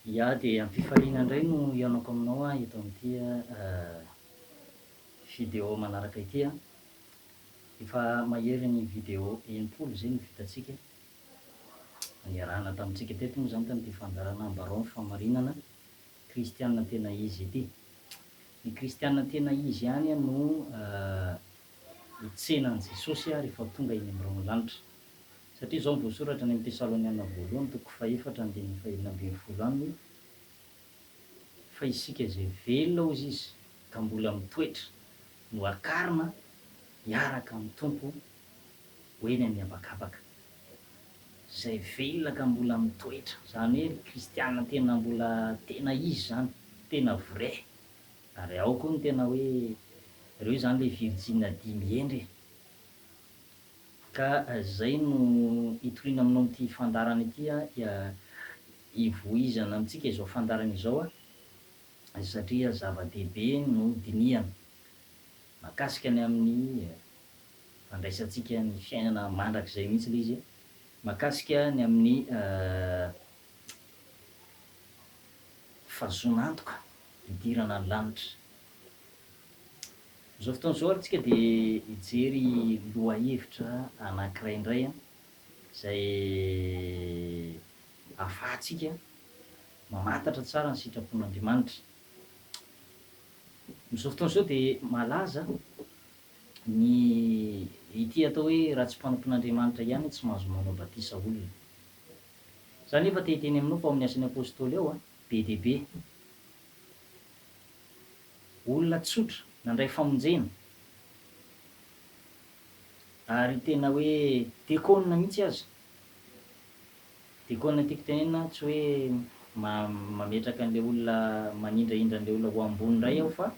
Ia, dia am-pifaliana indray no ianako aminao eto amin'ity vidéo manaraka ity a. Efa mahery ny vidéo enimpolo zay no vitantsika niarahana tamintsika teto moa zany tamin'ity fandarana ambarao ny famarinana kristianina tena izy ity. Ny kristianina tena izy ihany no hitsenan'i Jesosy rehefa tonga eny amin'ny lanitra, satria zao voasoratra ny amin'ny Tesaloniana voalohany toko faefatra andininy fahaenina ambin'ny folo any hoe fa isika zay velona ozy izy ka mbola mitoetra no akarina hiaraka amin'ny tompo hoeny amin'ny habakabaka. Zay velona ka mbola mitoetra, zany hoe kristianina tena mbola tena izy zany, tena vrai. Ary ao koa ny tena hoe reo zany le virgine dimy endry. Ka zay no hitoriana aminao amin'ity fandarana ity hivoizana amintsika izao fandarana izao satria zava-dehibe no dinihana mahakasika ny amin'ny fandraisantsika ny fiainana mandrakizay mihitsy le izy, mahakasika ny amin'ny fahazonantoka hidirana ny lanitra. Zao fotoana zao ary tsika dia hijery lohahevitra anankiray indray zay ahafahantsika mamantatra tsara ny sitrapon'Andriamanitra. Zao fotoana zao dia malaza ny ity atao hoe raha tsy mpanompon'Andriamanitra ihany tsy mahazo manao batisa olona. Zany efa tehiteny aminao fa amin'ny asan'ny apôstôly ao be dia be olona tsotra nandray famonjena ary tena hoe dekôna mihitsy aza. Dekôna tiako tenenina tsy hoe mametraka an'le olona manindrahindra an'le olona ho ambony indray aho, fa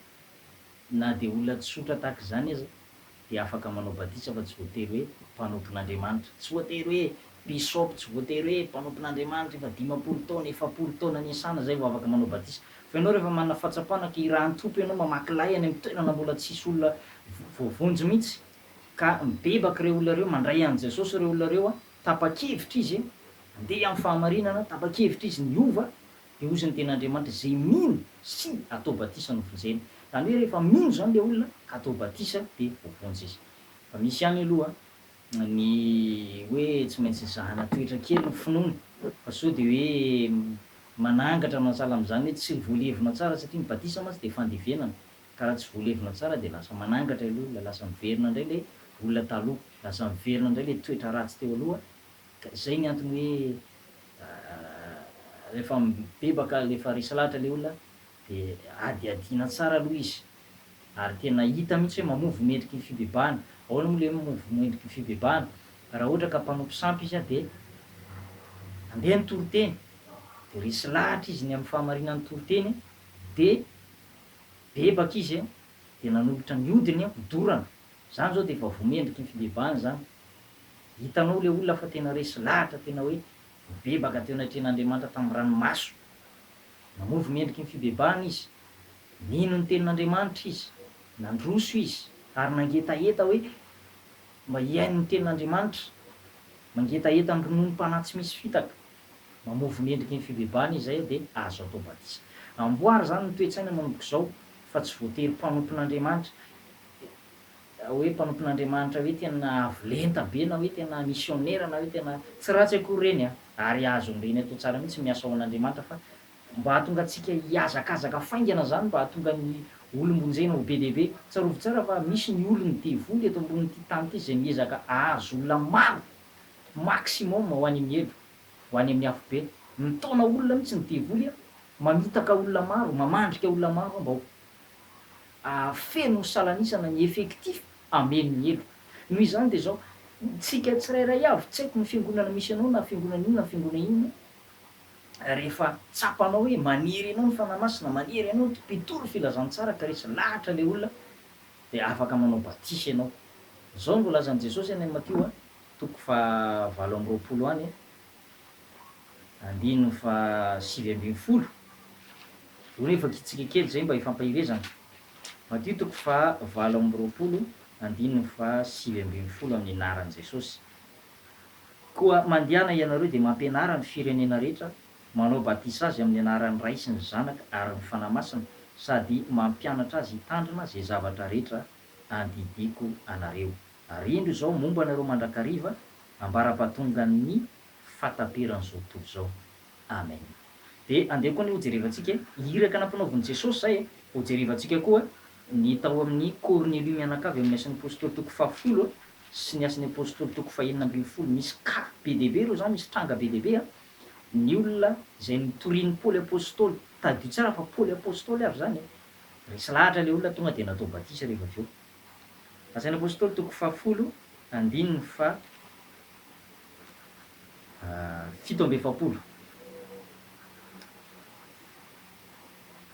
na de olona tsotra tahaka izany aza dia afaka manao batisa fa tsy voatery hoe mpanompon'Andriamanitra, tsy voatery hoe bisôpy, tsy voatery hoe mpanompon'Andriamanitra efa 50 taona, 70 taona niasana zay vao afaka manao batisa. Fa ianao rehefa manana fahatsapana ka irahan-tompo ianao mamaky lay any amin'ny toerana mbola tsisy olona voavonjy mihitsy, ka mibebaka reo olona reo, mandray an' Jesosy reo olona reo tapa-kevitra izy andeha amin'ny fahamarinana, tapa-kevitra izy niova de ozy ny ten'Andriamanitra zay mino sy atao batisa no vonjeny. Zany hoe rehefa mino zany le olona ka atao batisa de voavonjy izy. Fa misy ihany aloha ny hoe tsy maintsy zahana toetra kely ny finoana, fa sao de hoe manangatra mahasalam am'zany hoe tsy voalevina tsara, satria ny batisa mantsy de fandevenana, ka raha tsy voalevina tsara de lasa manangatra aloha, lasa miverina indray le olona taloha, lasa miverina indray le toetra ratsy teo aloha. Ka zay ny antony hoe rehefa mibebaka lefa resy lahatra le olona de adiadiana tsara aloha izy, ary tena hita mihitsy hoe mamovy mendriky ny fibebahana. Ahoana moa le mamovy mendriky ny fibebahana? Raha ohatra ka mpanompo sampy izy de andeha nitoroteny de resy lahatra izy ny amin'ny fahamarinan'ny toroteny de bebaka izy de nanolotra ny hodiny midorana. Zany zao de efa voamendriky ny fibebahana zany. Hitanao le olona fa tena resy lahatra, tena hoe mibebaka teo anatrehan'Andriamanitra tamin'ny ranomaso, namovy mendriky ny fibebahana izy, nino ny tenin'Andriamanitra izy, nandroso izy ary nangetaheta hoe mba hiaino ny tenin'Andriamanitra, mangetaheta ny rononom-panahy tsy misy fitaka, mamovy mendriky ny fibebahana izy zay de azo atao batisa. Amboary zany ny toe-tsaina manomboka izao, fa tsy voatery mpanompon'Andriamanitra hoe mpanompon'Andriamanitra hoe tena avolenta be na hoe tena missionnaire na hoe tena tsy ratsy akory reny ary azo amin'ireny atao tsara mihitsy miasa ao an'Andriamanitra, fa mba hahatonga antsika hiazakazaka faingana zany, mba hahatonga ny olombonjena ho be dehibe. Tsarovy tsara fa misy ny olony devoly eto ambonin'ity tany ity zay miezaka ahazo olona maro maximum ho any amin'ny elo, ho any amin'ny afobe, mitaona olona mihitsy ny devoly mamitaka olona maro, mamandrika olona maro mba ho feno salanisana ny effectif amen'ny elo. Noho izany de zao tsika tsirairay avy, tsy haiko ny fiangonana misy anao na fiangonana inona na fiangonana inona, rehefa tsapanao hoe maniry ianao ny fanahy masina, maniry ianao ny mpitoro filazantsara ka resy lahatra le olona de afaka manao batisa ianao. Zao no volazan'i Jesosy any Matio toko faha 7 any andininy faha 7 roa efa kitsika kely zay mba hifampahirezana. Matio toko faha 7 andininy faha 7 amin'ny anaran'i Jesosy. Koa mandehana ianareo de mampianara ny firenena rehetra manao batisa azy amin'ny anaran'ny ray sy ny zanaka ary ny fanamasina, sady mampianatra azy hitandrina zay zavatra rehetra andidiko anareo. Ary indro zao momba anareo mandrakariva ambara-pahatonga ny fataperan'izao tontolo zao. Amen. De andeha koa ny hojerevantsika iraka nampanaoviny Jesosy zay hojerevantsika koa ny tao amin'ny Cornélie mianakavy amin'ny asan'ny apôstôly toko 10 sy ny asan'ny apôstôly toko 12. Misy ka be dehibe reo zany, misy tranga be dehibe ny olona zay nitorian'ny Paoly apôstôly, tadio tsara fa Paoly apôstôly avy zany. Resy lahatra le olona tonga de natao batisa rehefa avy eo. Asan'ny apôstôly toko 10 andininy fa 7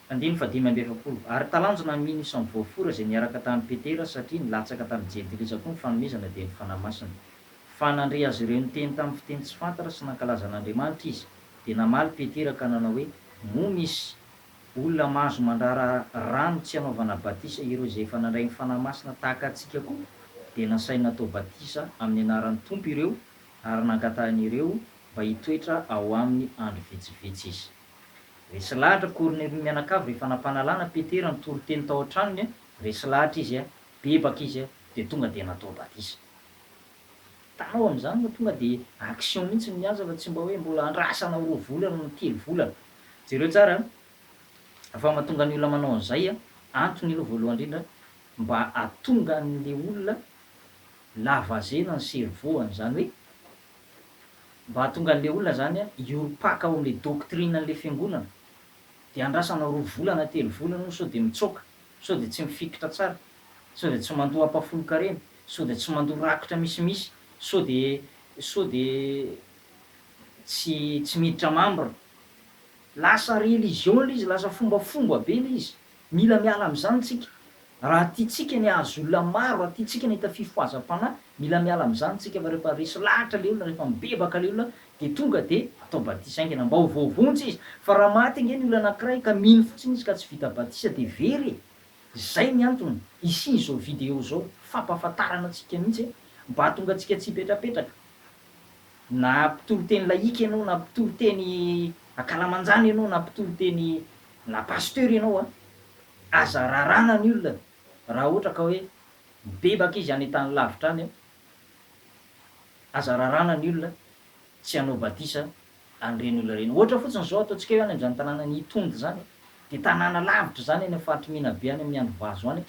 andiny fa 5 ary talanjona ny mino isan'ny voafora zay niaraka tamin'ny Petera satria nilatsaka tamin'ny jentilisa koa ny fanomezana dia ny fanamasina. Fa nandre azy ireo niteny tamin'ny fiteny tsy fantatra sy nankalaza an'Andriamanitra izy, dia namaly Petera ka nanao hoe moa misy olona mahazo mandrara rano tsy hanaovana batisa ireo zay efa nandray ny fanamasina tahaka antsika koa, dia nasaina natao batisa amin'ny anaran'ny Tompo ireo ary nankatahany ireo mba hitoetra ao amin'ny andro vitsivitsy izy. Resy lahatra Cornélie mianakavy rehefa nampanalana Petera ny toriteny tao an-tranony, resy lahatra izy bebaka izy dia tonga dia natao batisa. Tanao amin'izany no tonga dia action mihitsy ny aza fa tsy mba hoe mbola andrasana 2 volana na 3 volana. Jereo tsara fa mahatonga ny olona manao an'izay antony aloha voalohany indrindra mba atonga an'le olona lavazena ny cerveau-any, zany hoe mba atonga an'le olona zany hioropaka ao amin'le doctrine an'le fiangonana, dia andrasana 2 volana 3 volana sao de mitsoaka, sao de tsy mifikitra tsara, sao de tsy mandoa ampafolo-karena, sao de tsy mandoa rakotra misimisy, sao de tsy miditra membre. Lasa religion le izy, lasa fombafomba be le izy. Mila miala amin'izany tsika raha tiatsika ny hahazo olona maro, raha tiatsika ny hita fifohazam-panahy, mila miala amin'izany tsika fa rehefa resy lahatra le olona, rehefa mibebaka le olona de tonga de atao batisa aingana mba ho voavonjy izy. Fa raha maty nge ny olona anankiray ka mino fotsiny izy ka tsy vita batisa de very. Zay ny antony isiany zao vidéo zao, fampahafantarana antsika mihitsy mba hahatonga antsika tsy hipetrapetraka. Na mpitolo teny laika ianao, na mpitolo teny akalamanjana ianao, na mpitolo teny na pasteur ianao aza rarana ny olona raha ohatra ka hoe mibebaka izy any an-tany lavitra any aza rarana ny olona tsy hanao batisa an'ireny olona reny. Ohatra fotsiny zao ataontsika hoe any amin'izany tanàna ny Itondy zany, de tanàna lavitra zany any faritry Menabe any amin'ny Andovazo any,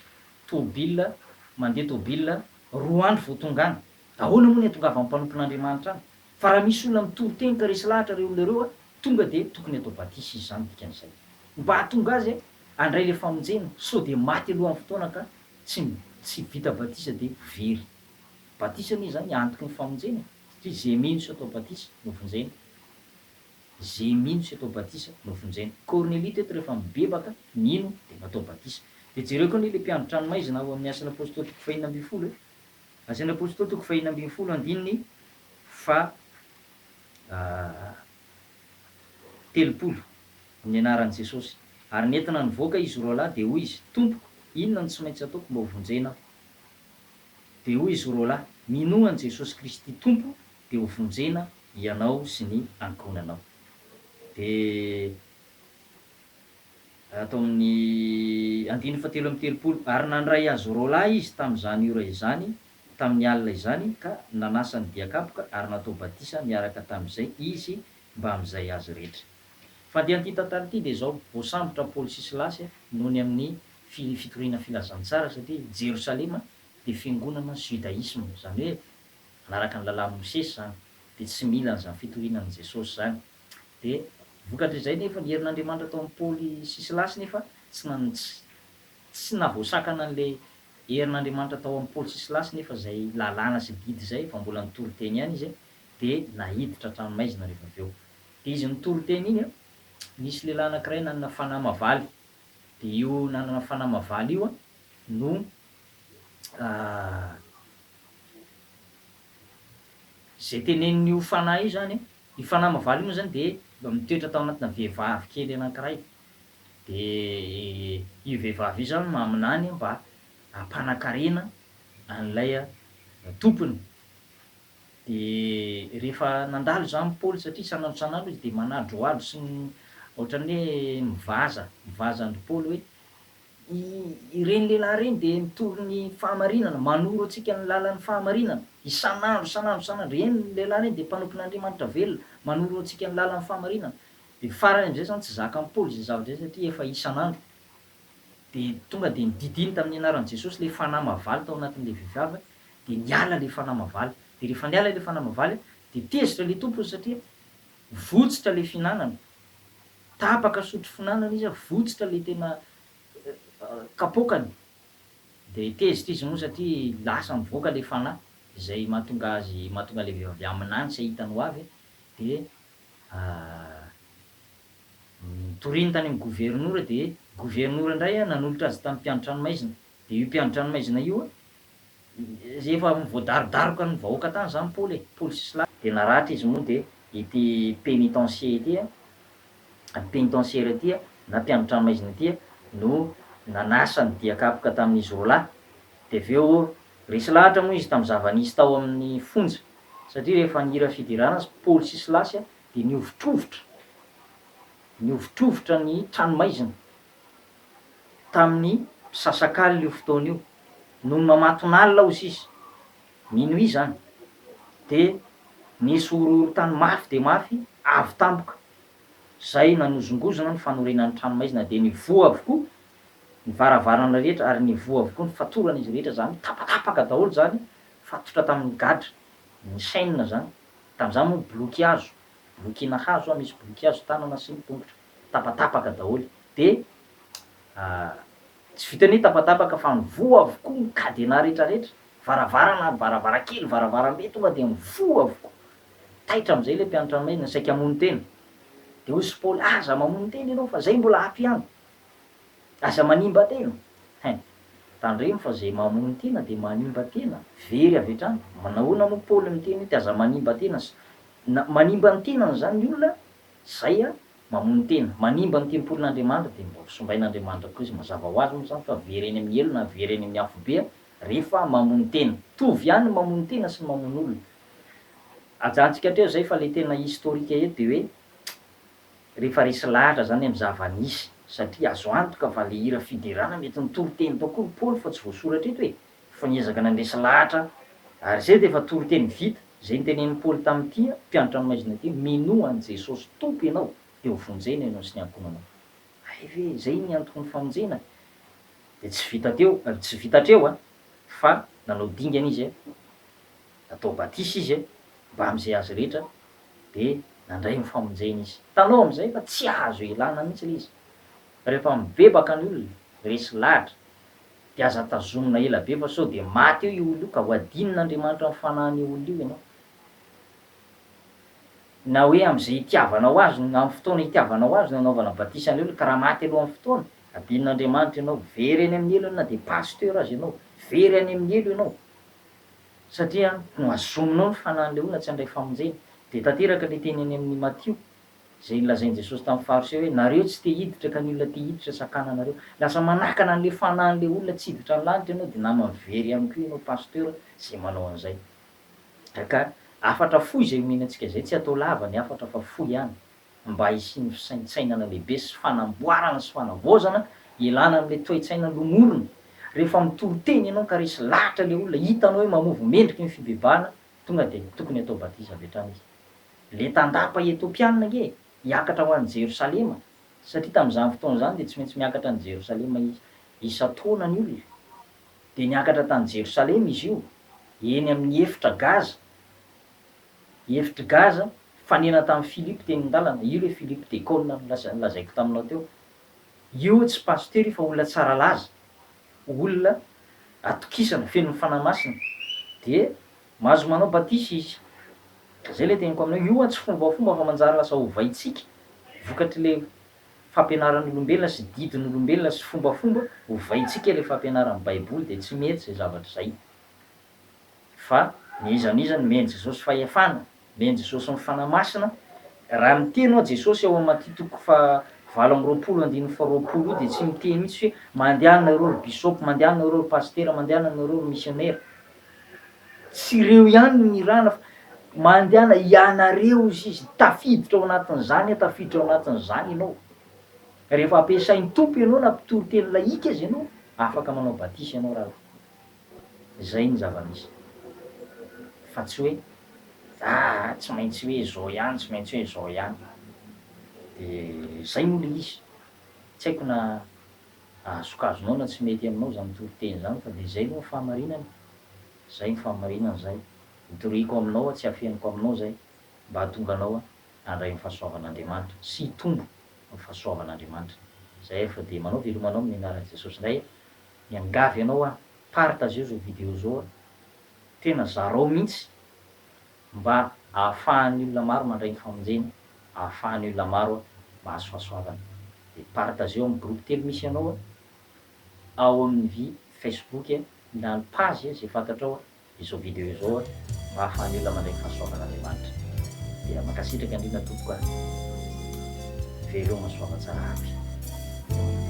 tôbila mandeha tôbila 2 andro vao tonga any. Ahoana moa ny atongava mpanompon'Andriamanitra any? Fa raha misy olona mitoro teny ka resy lahatra reo olona reo tonga de tokony atao batisa izy zany dikan'izay, mba hahatonga azy andray le famonjena, sao de maty alohan'ny fotoana ka tsy vita batisa de very. Batisa anie zany antoky ny famonjena, satria zay mino sy atao batisa no vonjena, zay mino sy atao batisa no vonjena. Cornélie teto rehefa mibebaka mino de natao batisa. De jereo koa ny le mpianatra ranomaizina ao amin'ny asan'ny apôstôly toko 2 asan'ny apôstôly toko 2 andininy fa 30 amin'ny anaran'i Jesosy. Ary nentina nivoaka izy roa lahy de hoy izy, tompoko inona no tsy maintsy ataoko mba ho vonjena? De hoy izy roa lahy, minoa an'i Jesosy Kristy tompo de ho vonjena ianao sy ny ankohonanao. De atao amin'ny 7:30 ary nandray azy roa lahy izy tamin'izany ora izany, tamin'ny alina izany ka nanasa ny diakapoka ary natao batisa miaraka tamin'izay izy mba amin'izay azy rehetra. Fa de an'ity tantara ity de zao voasambotra Paoly sy Silasy noho ny amin'ny fitoriana filazantsara, satria Jerosalema de fiangonana judaisme, zany hoe manaraka ny lalàn'i Mosesy zany, de tsy mila an'izany fitorianan'i Jesosy zany. De vokatr'izay nefa ny herin'Andriamanitra tao amin'ny Paoly sy Silasy nefa tsy navoasakana an'le herin'Andriamanitra tao amin'ny Paoly sy Silasy, nefa zay lalàna sy didy zay fa mbola nitoro teny ihany izy de nahiditra tranomaizina rehefa avy eo. De izy nitoro teny iny nisy lehilahy anankiray nanana fanahy mavaly, de io nanana fanahy mavaly io no zay tenenin'io fanahy io zany, io fanahy mavaly io zany de mitoetra tao anatina vehivavy kely anankiray, de io vehivavy io zany maminany mba hampanakarena an'ilay tompony. De rehefa nandalo zany Paoly satria isan'andro izy de manadroadro sy ohatran'ny hoe mivaza andro Paoly hoe ireny lehilahy reny de mitoro ny fahamarinana, manoro antsika ny lalan'ny fahamarinana isan'andro eny lehilahy reny de mpanompon'Andriamanitra velona, manoro antsika ny lalan'ny fahamarinana. De farany am'zay zany tsy zakan'i Paoly zay zavatra zay satria efa isan'andro. De tonga de nididiny tamin'ny anaran'i Jesosy le fanahy mavaly tao anatin'le vehivavy de niala le fanahy mavaly. De rehefa niala le fanahy mavaly de tezitra le tompony satria votsitra le fihinanana, tapaka sotro finanana izy votsitra le tena kapoakany. De tezitra izy moa satria lasa mivoaka le fanahy zay mahatonga le vehivavy amin'any tsy ahitany ho avy de nitoriany tany amin'ny gouvernoura de gouvernoura indray nanolotra azy tamin'ny mpianatra-ranomaizina de io mpianatra-ranomaizina io efa voadarodaroka ny vahoaka tany zany Paoly Paoly sy Silasy de naratra izy moa de ity pénitencier pénitentiaire ity na mpianatra-ranomaizina ity no nanasa ny diakapoka tamin'izy roalahy. De aveo resy lahatra moa izy tamin'ny zava-nisy tao amin'ny fonja satria rehefa nihira fidirana azy Paoly sy Silasy de niovitrovotra ny tranomaizina tamin'ny sasak'alina io fotoana io no mamaton'alina hozy izy minuit zany de nisy horohorontany mafy de mafy avy tampoka zay nanozongozona ny fanorenan'ny tranomaizina de nivoha avokoa ny varavarana rehetra ary nivoha avokoa ny fatoran'izy rehetra zany tapatapaka daholo zany fatotra tamin'ny gadra ny chaîne zany tamin'izany moa bloky blokiana hazo misy bloky hazo tanana sy ny tongotra tapatapaka daholo de tsy vitany hoe tapatapaka fa nivoha avokoa ny cadenas rehetrarehetra varavarana varavarakely varavarambe tonga de mivoha avokoa taitra am'zay le mpianatra-ranomaizina saika hamono tena de hoy sy Paoly aza mamono tena ianao fa zay mbola ampy ihany aza manimba tena tandremo fa zay mamono tena de manimba tena very avy hatrany nahoana moa Paoly miteny hoe ty aza manimba tena manimba ny tenany zany ny olona zay mamono tena manimba ny tempolin'Andriamanitra de mba sombain'Andriamanitra koa izy mazava ho azy moa zany fa very eny amin'ny elo na very eny amin'ny afobe rehefa mamono tena tovy ihany ny mamono tena sy ny mamono olona. Ajantsika teo zay fa le tena historika eto de hoe rehefa resy lahatra zany amin'ny zava-nisy satria azo antoka fa le hira fidirana mety nitory-teny tokoa ny Paoly fa tsy voasoratra eto hoe fa niezaka nandresy lahatra ary zay de efa tory-teny vita zay notenenin'ny Paoly tamin'ity mpianatra-ranomaizina ty mino an' Jesosy tompo ianao de ho vonjena ianao sy ny ankonanao. Ay ve zay ny antoko ny famonjena de tsy vita treo fa nanao dingana izy natao batisa izy mba am'izay azy rehetra de nandray ny famonjena izy tanao am'izay fa tsy azo ialana mihitsy le izy rehefa mibebaka ny olona resy lahatra de aza tazomina ela be fa sao de maty eo io olo io ka ho adinon'Andriamanitra ny fanahin'io olo io ianao na hoe am'izay itiavanao azy amin'ny fotoana itiavanao azy no anaovana batisa ny olona ka raha maty alohan'ny fotoana adinon'Andriamanitra ianao very any amin'ny elo na de pasteur azy ianao very any amin'ny elo ianao satria no azominao ny fanahin'le olona tsy andray famonjena. De tanteraka le teny any amin'ny Matio zay nolazain'i Jesosy tamin'ny fariseo hoe nareo tsy te hiditra ka ny olona te hiditra sakananareo lasa manakana an'le fanahin'le olona tsy hiditra ny lanitra ianao de namany very ihany koa ianao pasteur zay manao an'izay ka afatra fohy zay omenantsika zay tsy atao lava ny afatra fa fohy ihany mba hisian'ny fisaintsainana lehibe sy fanamboarana sy fanavaozana ialana am'le toe-tsaina lomorona rehefa mitory-teny ianao ka resy lahatra le olona hitanao hoe mamovo mendriky ny fibebahana tonga de tokony atao batisa avy hatrany izy le tandapa etiopiana nge hiakatra ho an'ny Jerosalema satria tamin'izany fotoana zany de tsy maintsy miakatra ny Jerosalema isa-taona ny olona de niakatra tany Jerosalema izy io eny amin'ny efitra Gaza fanena tamin'ny Philippe teny ndalana io le Philippe de Cône lazaiko taminao teo io tsy pasteur io fa olona tsara laza olona atokisana feno fanahy masina de mahazo manao batisa izy zay le teniko aminao io tsy fombafomba fa manjary lasa hovaitsika vokatry le fampianaran'olombelona sy didin'olombelona sy fombafomba hovaitsika le fampianaran'ny baiboly de tsy mety zay zavatra zay fa nizanizany meny Jesosy fahefana meny Jesosy ny fanahy masina raha miteny ao Jesosy ao amin'ny Matthieu 7:20 de tsy miteny mihitsy hoe mandehana nareo bisopy mandehana nareo pasteur mandehana nareo missionnaire tsy ireo ihany ny rana mandehana ianareo izy tafiditra ao anatin'izany, tafiditra ao anatin'izany ianao. Rehefa ampiasain'ny tompo ianao na mpitoro teny laika azy ianao, afaka manao batisa ianao raha. Zay ny zava-misy. Fa tsy hoe tsy maintsy hoe zao ihany, tsy maintsy hoe zao ihany. De zay moa le izy. Tsy haiko na azokazonao na tsy mety aminao zany toro-teny zany fa de zay aloha fahamarinana. Zay ny fahamarinana zay. Nitoriako aminao tsy hafenako aminao zay mba hahatonga anao handray ny fahasoavan'Andriamanitra sy hitombo amin'ny fahasoavan'Andriamanitra. Zay fa de manao velomanao amin'ny anaran'i Jesosy indray. Miangavy ianao partager zao vidéo zao tena zarao mihitsy mba ahafahan'ny olona maro mandray ny famonjena, ahafahan'ny olona maro mahazo fahasoavana. De partager amin'ny groupe telo misy anao ao amin'ny Facebook na ny page zay fantatrao izao vidéo zao mba ahafahan'ny olona mandray ny fahasoavan'Andriamanitra. De mankasitraka indrindra tompoko veloma soava tsara aby.